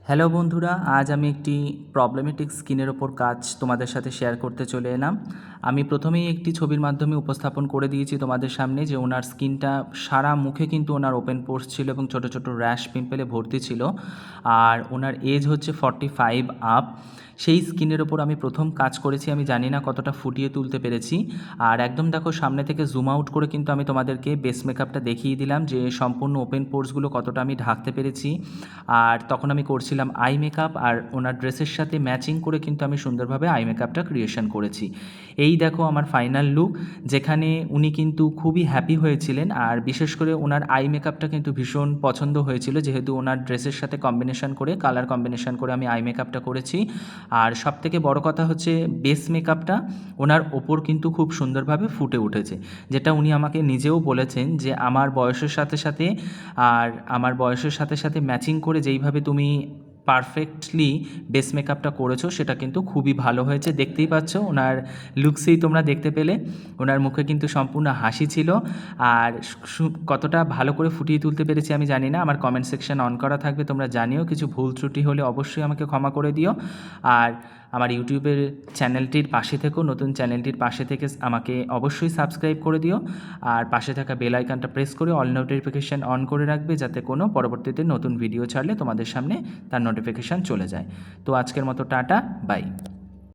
Hello বন্ধুরা, আজ আমি একটি প্রবলেমেটিক স্কিনের ওপর কাজ তোমাদের সাথে শেয়ার করতে চলে এলাম। আমি প্রথমেই একটি ছবির মাধ্যমে উপস্থাপন করে দিয়েছি তোমাদের সামনে যে ওনার স্কিনটা সারা মুখে কিন্তু ওনার ওপেন পোর্স ছিল এবং ছোট ছোট র্যাশ পিম্পলে ভর্তি ছিল, আর ওনার এজ হচ্ছে 45 আপ। সেই স্কিনের ওপর আমি প্রথম কাজ করেছি। আমি জানি না কতটা ফুটিয়ে তুলতে পেরেছি। আর একদম দেখো সামনে থেকে জুম আউট করে কিন্তু আমি তোমাদেরকে বেস মেকআপটা দেখিয়ে দিলাম যে সম্পূর্ণ ওপেন পোর্সগুলো কতটা আমি ঢাকতে পেরেছি। আর তখন আমি করছিলাম আই মেকআপ, আর ওনার ড্রেসের সাথে ম্যাচিং করে কিন্তু আমি সুন্দরভাবে আই মেকআপটা ক্রিয়েশন করেছি। এই দেখো আমার ফাইনাল লুক, যেখানে উনি কিন্তু খুবই হ্যাপি হয়েছিলেন। আর বিশেষ করে ওনার আই মেকআপটা কিন্তু ভীষণ পছন্দ হয়েছিল, যেহেতু ওনার ড্রেসের সাথে কম্বিনেশন করে, কালার কম্বিনেশন করে আমি আই মেকআপটা করেছি। আর সবথেকে বড় কথা হচ্ছে বেস মেকআপটা ওনার ওপর কিন্তু খুব সুন্দরভাবে ফুটে উঠেছে, যেটা উনি আমাকে নিজেও বলেছেন যে আমার বয়সের সাথে সাথে ম্যাচিং করে যেইভাবে তুমি পারফেক্টলি বেস মেকআপটা করেছো সেটা কিন্তু খুবই ভালো হয়েছে। দেখতেই পাচ্ছ ওনার লুকসেই তোমরা দেখতে পেলে ওনার মুখে কিন্তু সম্পূর্ণ হাসি ছিল। আর কতটা ভালো করে ফুটিয়ে তুলতে পেরেছি আমি জানি না, আমার কমেন্ট সেকশন অন করা থাকবে, তোমরা জানিও। কিছু ভুল ত্রুটি হলে অবশ্যই আমাকে ক্ষমা করে দিও। আর আমার ইউটিউবের চ্যানেলটির পাশে থেকেও, নতুন চ্যানেলটির পাশে থেকে আমাকে অবশ্যই সাবস্ক্রাইব করে দিও। আর পাশে থাকা বেল আইকনটা প্রেস করে অল নোটিফিকেশান অন করে রাখবে, যাতে কোনো পরবর্তীতে নতুন ভিডিও ছাড়লে তোমাদের সামনে তার নোটিফিকেশান চলে যায়। তো আজকের মতো টাটা, বাই।